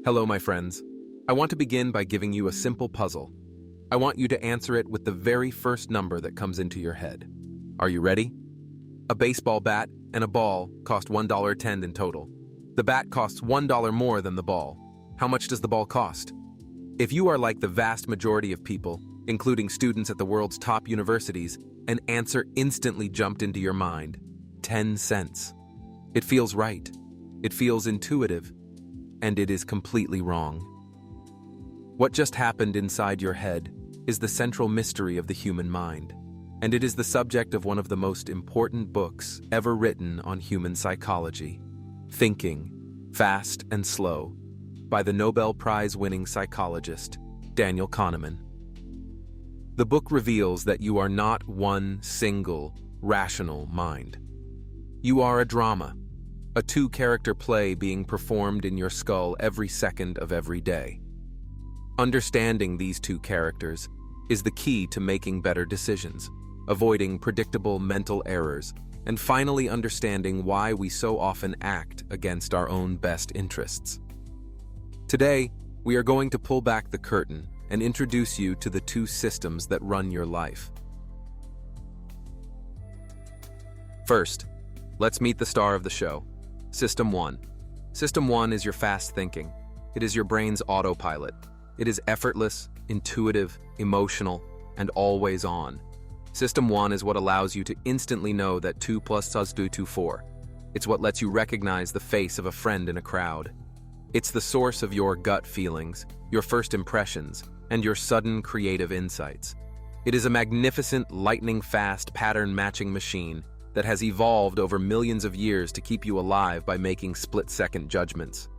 Hello, my friends. I want to begin by giving you a simple puzzle. I want you to answer it with the very first number that comes into your head. Are you ready? A baseball bat and a ball cost $1.10 in total. The bat costs $1 more than the ball. How much does the ball cost? If you are like the vast majority of people, including students at the world's top universities, an answer instantly jumped into your mind: 10 cents. It feels right. It feels intuitive. And it is completely wrong. What just happened inside your head is the central mystery of the human mind, and it is the subject of one of the most important books ever written on human psychology, Thinking, Fast and Slow, by the Nobel Prize-winning psychologist, Daniel Kahneman. The book reveals that you are not one single, rational mind. You are a drama, a two-character play being performed in your skull every second of every day. Understanding these two characters is the key to making better decisions, avoiding predictable mental errors, and finally understanding why we so often act against our own best interests. Today, we are going to pull back the curtain and introduce you to the two systems that run your life. First, let's meet the star of the show. System 1. System 1 is your fast thinking. It is your brain's autopilot. It is effortless, intuitive, emotional, and always on. System 1 is what allows you to instantly know that 2 plus 2 is 4. It's what lets you recognize the face of a friend in a crowd. It's the source of your gut feelings, your first impressions, and your sudden creative insights. It is a magnificent, lightning-fast pattern-matching machine that has evolved over millions of years to keep you alive by making split-second judgments.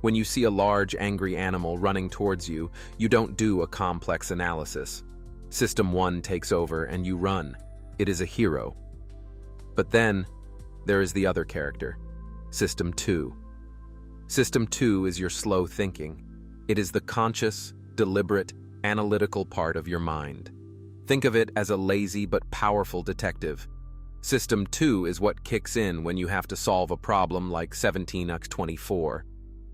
When you see a large, angry animal running towards you, you don't do a complex analysis. System 1 takes over and you run. It is a hero. But then, there is the other character, System 2. System 2 is your slow thinking. It is the conscious, deliberate, analytical part of your mind. Think of it as a lazy but powerful detective. System 2 is what kicks in when you have to solve a problem like 17x24.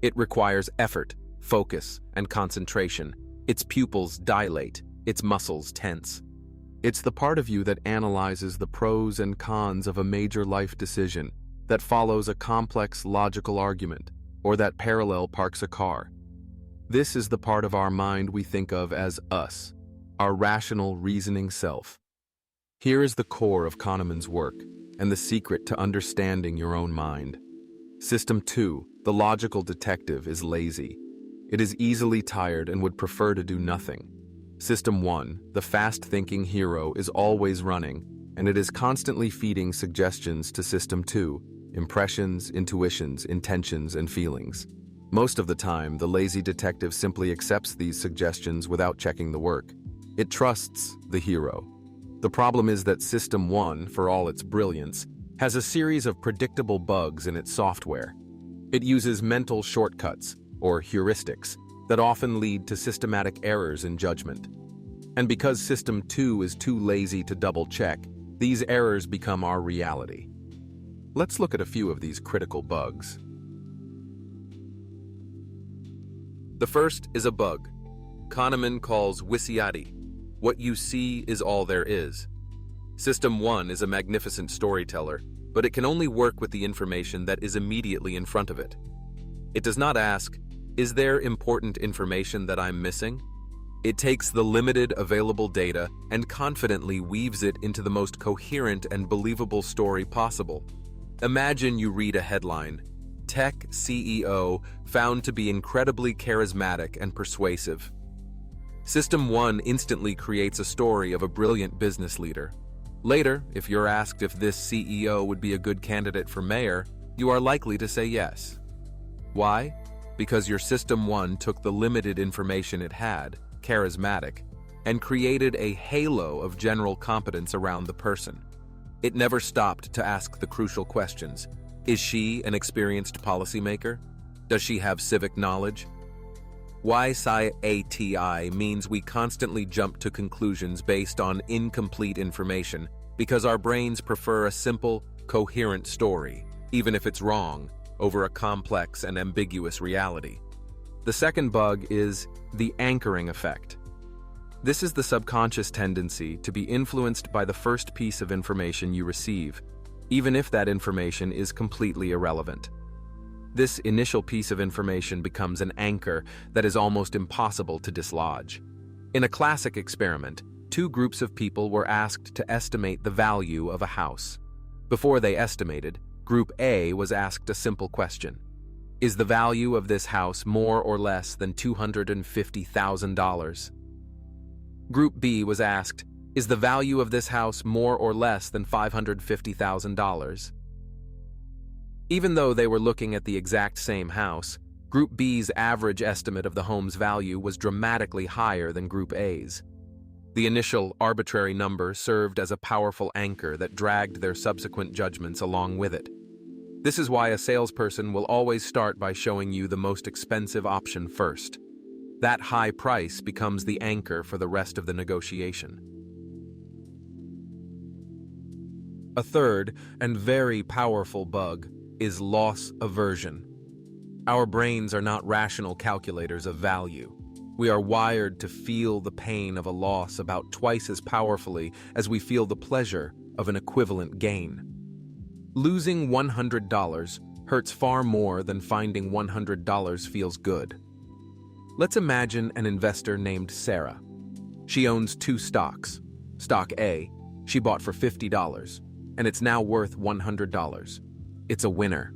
It requires effort, focus, and concentration. Its pupils dilate, its muscles tense. It's the part of you that analyzes the pros and cons of a major life decision, that follows a complex logical argument, or that parallel parks a car. This is the part of our mind we think of as us, our rational, reasoning self. Here is the core of Kahneman's work and the secret to understanding your own mind. System 2, the logical detective, is lazy. It is easily tired and would prefer to do nothing. System 1, the fast-thinking hero, is always running, and it is constantly feeding suggestions to System 2, impressions, intuitions, intentions, and feelings. Most of the time, the lazy detective simply accepts these suggestions without checking the work. It trusts the hero. The problem is that System 1, for all its brilliance, has a series of predictable bugs in its software. It uses mental shortcuts, or heuristics, that often lead to systematic errors in judgment. And because System 2 is too lazy to double-check, these errors become our reality. Let's look at a few of these critical bugs. The first is a bug Kahneman calls wisiati. What you see is all there is. System 1 is a magnificent storyteller, but it can only work with the information that is immediately in front of it. It does not ask, is there important information that I'm missing? It takes the limited available data and confidently weaves it into the most coherent and believable story possible. Imagine you read a headline, "Tech CEO found to be incredibly charismatic and persuasive." System 1 instantly creates a story of a brilliant business leader. Later, if you're asked if this CEO would be a good candidate for mayor, you are likely to say yes. Why? Because your System 1 took the limited information it had, charismatic, and created a halo of general competence around the person. It never stopped to ask the crucial questions. Is she an experienced policymaker? Does she have civic knowledge? YSIATI means we constantly jump to conclusions based on incomplete information because our brains prefer a simple, coherent story, even if it's wrong, over a complex and ambiguous reality. The second bug is the anchoring effect. This is the subconscious tendency to be influenced by the first piece of information you receive, even if that information is completely irrelevant. This initial piece of information becomes an anchor that is almost impossible to dislodge. In a classic experiment, two groups of people were asked to estimate the value of a house. Before they estimated, Group A was asked a simple question. Is the value of this house more or less than $250,000? Group B was asked, is the value of this house more or less than $550,000? Even though they were looking at the exact same house, Group B's average estimate of the home's value was dramatically higher than Group A's. The initial arbitrary number served as a powerful anchor that dragged their subsequent judgments along with it. This is why a salesperson will always start by showing you the most expensive option first. That high price becomes the anchor for the rest of the negotiation. A third and very powerful bug is loss aversion. Our brains are not rational calculators of value. We are wired to feel the pain of a loss about twice as powerfully as we feel the pleasure of an equivalent gain. Losing $100 hurts far more than finding $100 feels good. Let's imagine an investor named Sarah. She owns two stocks. Stock A, she bought for $50, and it's now worth $100. It's a winner.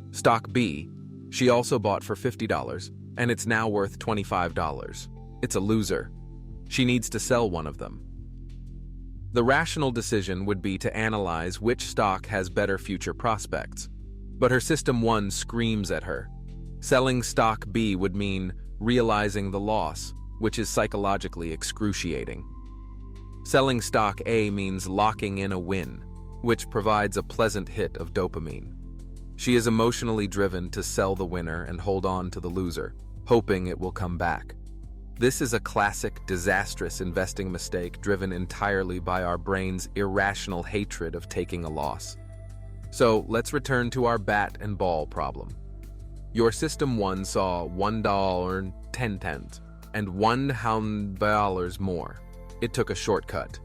Stock B, she also bought for $50, and it's now worth $25. It's a loser. She needs to sell one of them. The rational decision would be to analyze which stock has better future prospects, but her System 1 screams at her. Selling stock B would mean realizing the loss, which is psychologically excruciating. Selling stock A means locking in a win, which provides a pleasant hit of dopamine. She is emotionally driven to sell the winner and hold on to the loser, hoping it will come back. This is a classic, disastrous investing mistake driven entirely by our brain's irrational hatred of taking a loss. So let's return to our bat and ball problem. Your System 1 saw $1.10 and $1 more. It took a shortcut.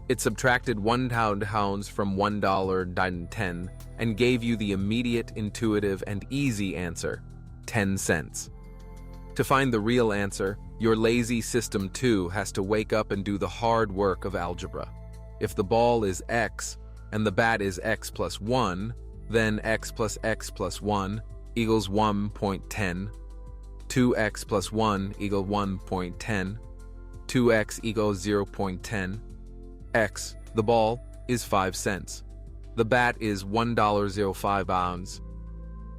It subtracted £1 from $1.10 and gave you the immediate, intuitive, and easy answer, 10 cents. To find the real answer, your lazy System 2 has to wake up and do the hard work of algebra. If the ball is x and the bat is x plus 1, then x plus 1 equals 1.10, 2x plus 1 equals 1.10, 2x equals 0.10, x, the ball, is 5 cents. The bat is $1.05.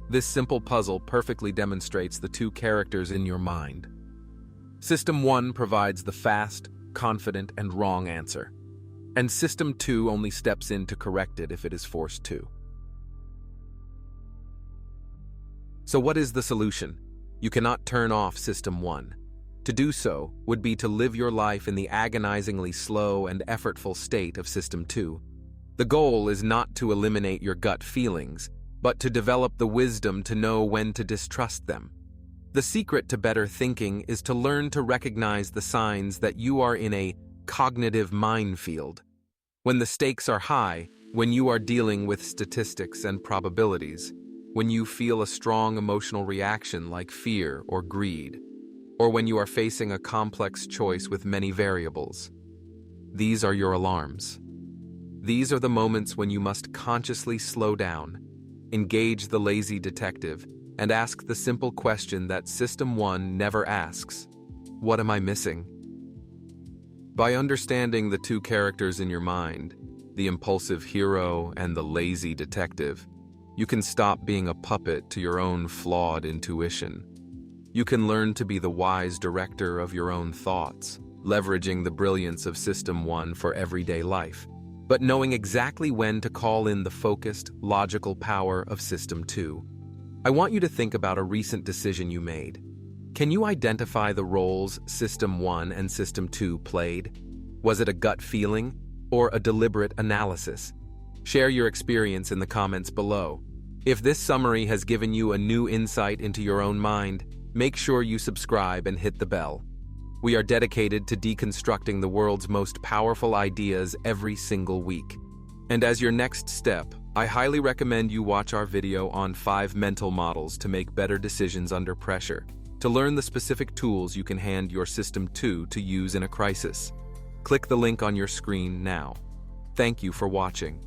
This simple puzzle perfectly demonstrates the two characters in your mind. System 1 provides the fast, confident, and wrong answer, and System 2 only steps in to correct it if it is forced to. So what is the solution? You cannot turn off System 1. To do so would be to live your life in the agonizingly slow and effortful state of System 2. The goal is not to eliminate your gut feelings, but to develop the wisdom to know when to distrust them. The secret to better thinking is to learn to recognize the signs that you are in a cognitive minefield. When the stakes are high, when you are dealing with statistics and probabilities, when you feel a strong emotional reaction like fear or greed, or when you are facing a complex choice with many variables. These are your alarms. These are the moments when you must consciously slow down, engage the lazy detective, and ask the simple question that System 1 never asks: what am I missing? By understanding the two characters in your mind, the impulsive hero and the lazy detective, you can stop being a puppet to your own flawed intuition. You can learn to be the wise director of your own thoughts, leveraging the brilliance of System 1 for everyday life, but knowing exactly when to call in the focused, logical power of System 2. I want you to think about a recent decision you made. Can you identify the roles System 1 and System 2 played? Was it a gut feeling or a deliberate analysis? Share your experience in the comments below. If this summary has given you a new insight into your own mind, Make sure you subscribe and hit the bell. We are dedicated to deconstructing the world's most powerful ideas every single week. And as your next step, I highly recommend you watch our video on 5 mental models to make better decisions under pressure, to learn the specific tools you can hand your System 2 to use in a crisis. Click the link on your screen now. Thank you for watching.